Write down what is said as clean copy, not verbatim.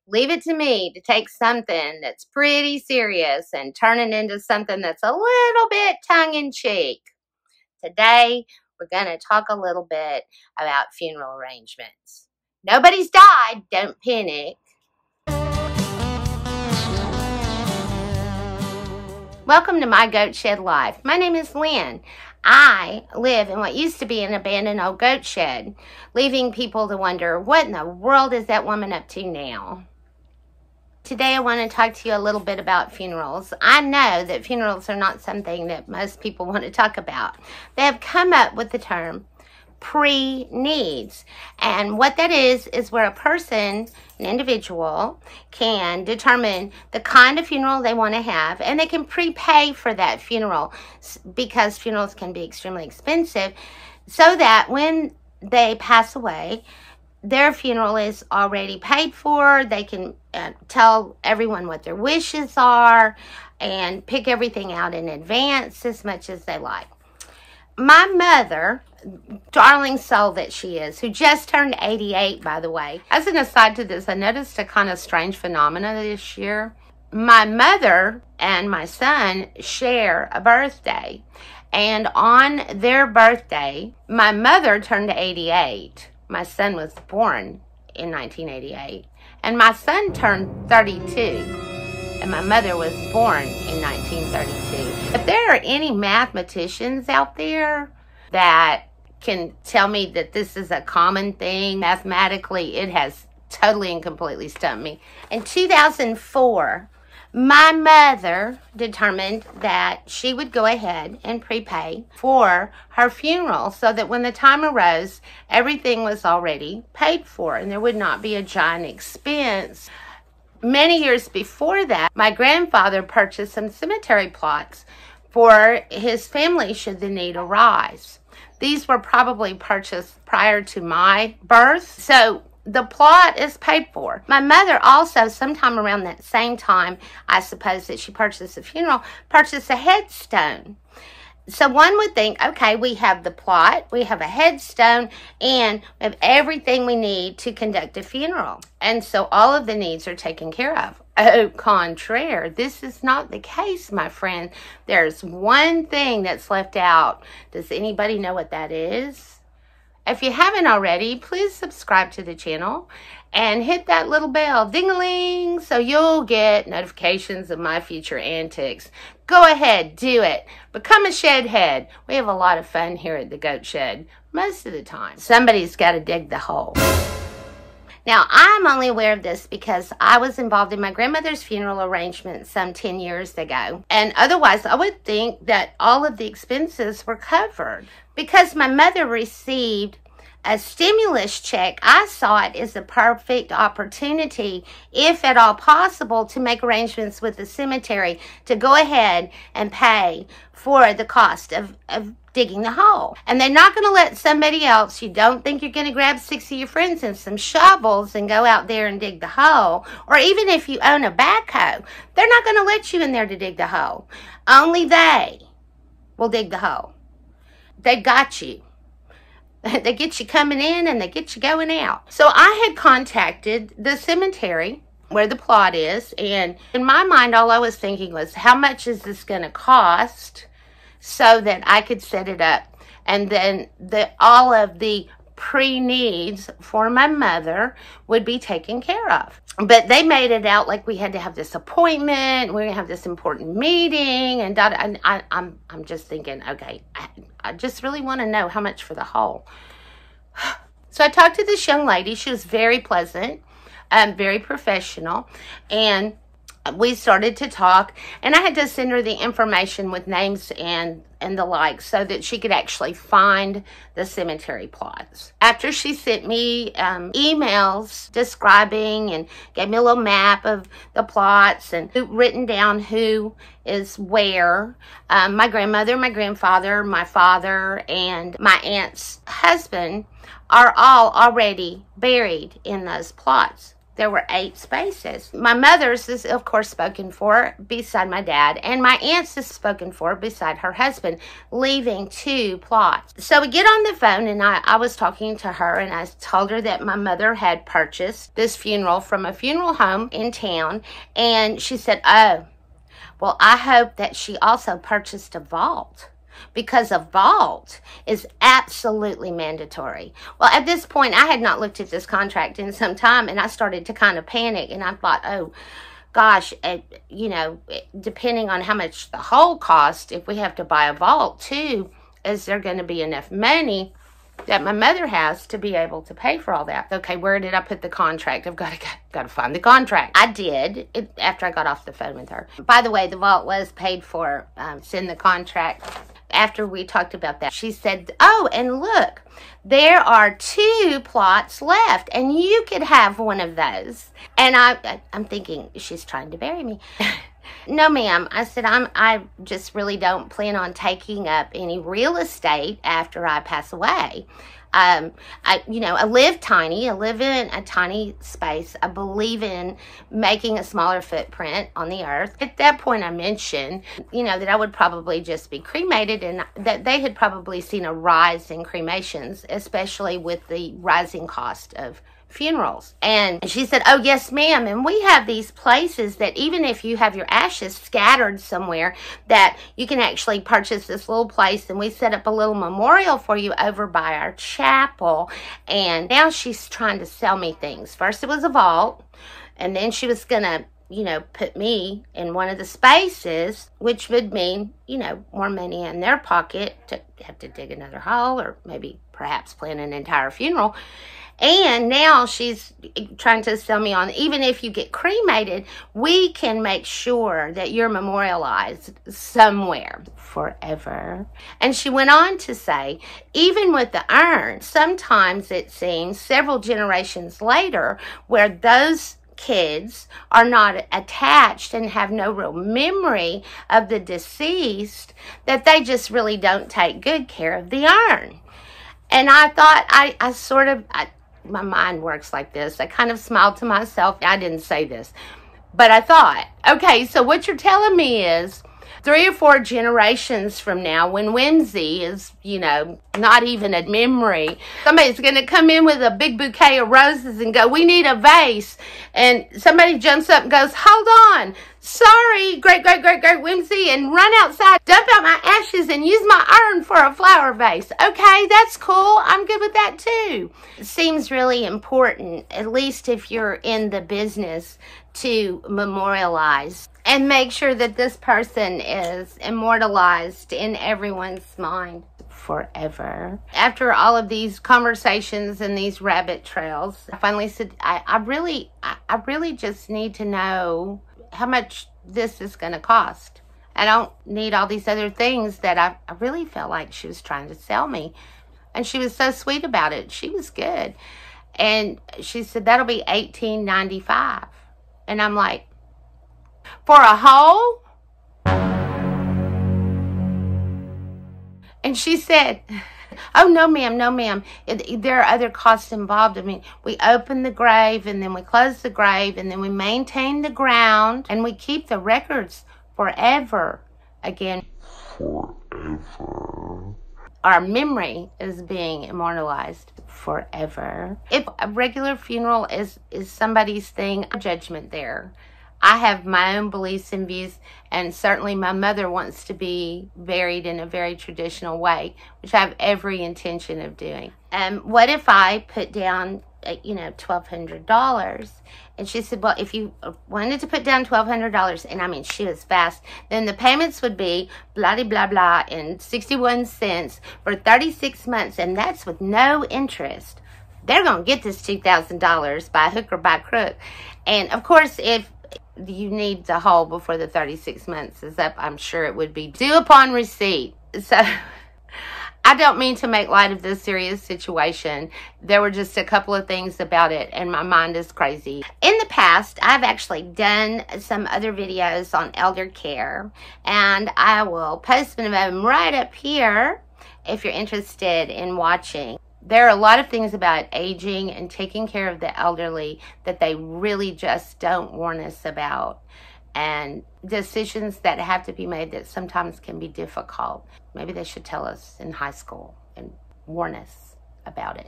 Leave it to me to take something that's pretty serious and turn it into something that's a little bit tongue-in-cheek. Today, we're going to talk a little bit about funeral arrangements. Nobody's died, don't panic. Welcome to My Goat Shed Life. My name is Lynn. I live in what used to be an abandoned old goat shed, leaving people to wonder, what in the world is that woman up to now? Today I want to talk to you a little bit about funerals. I know that funerals are not something that most people want to talk about. They have come up with the term pre-needs. And what that is where a person, an individual, can determine the kind of funeral they want to have, and they can prepay for that funeral because funerals can be extremely expensive, so that when they pass away, their funeral is already paid for. They can tell everyone what their wishes are and pick everything out in advance as much as they like. My mother, darling soul that she is, who just turned 88, by the way. As an aside to this, I noticed a kind of strange phenomena this year. My mother and my son share a birthday. And on their birthday, my mother turned 88. My son was born in 1988. And my son turned 32. And my mother was born in 1932. If there are any mathematicians out there that can tell me that this is a common thing mathematically, it has totally and completely stumped me. In 2004, my mother determined that she would go ahead and prepay for her funeral so that when the time arose, everything was already paid for and there would not be a giant expense. Many years before that, my grandfather purchased some cemetery plots for his family should the need arise. These were probably purchased prior to my birth, so the plot is paid for. My mother also, sometime around that same time, I suppose that she purchased a funeral, purchased a headstone. So one would think, okay, we have the plot, we have a headstone, and we have everything we need to conduct a funeral. And so all of the needs are taken care of. Au contraire, this is not the case, my friend. There's one thing that's left out. Does anybody know what that is? If you haven't already, please subscribe to the channel and hit that little bell, ding-a-ling, so you'll get notifications of my future antics. Go ahead, do it. Become a shed head. We have a lot of fun here at the Goat Shed, most of the time. Somebody's got to dig the hole. Now, I'm only aware of this because I was involved in my grandmother's funeral arrangement some 10 years ago. And otherwise, I would think that all of the expenses were covered. Because my mother received a stimulus check, I saw it as a perfect opportunity, if at all possible, to make arrangements with the cemetery to go ahead and pay for the cost of digging the hole. And they're not going to let somebody else, you don't think you're going to grab 6 of your friends and some shovels and go out there and dig the hole, or even if you own a backhoe, they're not going to let you in there to dig the hole. Only they will dig the hole. They got you. They get you coming in and they get you going out. So I had contacted the cemetery where the plot is, and in my mind all I was thinking was, how much is this going to cost so that I could set it up, and then all of the pre-needs for my mother would be taken care of. But they made it out like we had to have this appointment, we're gonna have this important meeting, and I'm just thinking, okay, I just really want to know how much for the hole. So I talked to this young lady. She was very pleasant, very professional, and we started to talk, and I had to send her the information with names and the like so that she could actually find the cemetery plots. After she sent me emails describing and gave me a little map of the plots and written down who is where, my grandmother, my grandfather, my father, and my aunt's husband are all already buried in those plots. there were 8 spaces. My mother's is, of course, spoken for beside my dad, and my aunt's is spoken for beside her husband, leaving 2 plots. So we get on the phone, and I was talking to her, and I told her that my mother had purchased this funeral from a funeral home in town, and she said, oh, well, I hope that she also purchased a vault, because a vault is absolutely mandatory. Well, at this point, I had not looked at this contract in some time, and I started to kind of panic, and I thought, oh, gosh, you know, depending on how much the whole cost, if we have to buy a vault too, is there going to be enough money that my mother has to be able to pay for all that? Okay, where did I put the contract? I've got to find the contract. I did after I got off the phone with her. By the way, the vault was paid for. It's in the contract. After we talked about that, she said, oh, and look, there are 2 plots left, and you could have one of those. And I'm thinking, she's trying to bury me. No, ma'am. I said, I just really don't plan on taking up any real estate after I pass away. I live tiny. I live in a tiny space. I believe in making a smaller footprint on the earth. At that point, I mentioned, that I would probably just be cremated, and that they had probably seen a rise in cremations, especially with the rising cost of funerals. And she said, oh, yes, ma'am. And we have these places that even if you have your ashes scattered somewhere, that you can actually purchase this little place, and we set up a little memorial for you over by our chapel. And now she's trying to sell me things. First it was a vault, and then she was going to put me in one of the spaces, which would mean, more money in their pocket to have to dig another hole, or maybe perhaps plan an entire funeral. And now she's trying to sell me on, even if you get cremated, we can make sure that you're memorialized somewhere forever. And she went on to say, even with the urn, sometimes it seems several generations later, where those kids are not attached and have no real memory of the deceased, that they just really don't take good care of the urn. And I thought, my mind works like this. I kind of smiled to myself. I didn't say this, but I thought, okay, so what you're telling me is 3 or 4 generations from now, when Whimsy is, not even a memory, somebody's going to come in with a big bouquet of roses and go, we need a vase. And somebody jumps up and goes, hold on. Sorry, great Whimsy, and run outside, dump out my ashes, and use my urn for a flower vase. Okay, that's cool. I'm good with that too. It seems really important, at least if you're in the business, to memorialize and make sure that this person is immortalized in everyone's mind forever. After all of these conversations and these rabbit trails, I finally said, I really just need to know how much this is going to cost. I don't need all these other things that I really felt like she was trying to sell me. And she was so sweet about it. She was good. And she said, that'll be $18.95. And I'm like, for a hole? And she said, oh, no, ma'am, no, ma'am. There are other costs involved. I mean, we open the grave, and then we close the grave, and then we maintain the ground, and we keep the records forever. Again, forever. Our memory is being immortalized forever. If a regular funeral is somebody's thing, judgment there. I have my own beliefs and views, and certainly my mother wants to be buried in a very traditional way, which I have every intention of doing. What if I put down, $1,200? And she said, well, if you wanted to put down $1,200, and I mean, she was fast, then the payments would be blah, blah, blah, and 61 cents for 36 months, and that's with no interest. They're going to get this $2,000 by hook or by crook. And, of course, if you need the whole before the 36 months is up, I'm sure it would be due upon receipt. So I don't mean to make light of this serious situation. There were just a couple of things about it, and my mind is crazy. In the past, I've actually done some other videos on elder care, and I will post them right up here if you're interested in watching. There are a lot of things about aging and taking care of the elderly that they really just don't warn us about, and decisions that have to be made that sometimes can be difficult. Maybe they should tell us in high school and warn us about it.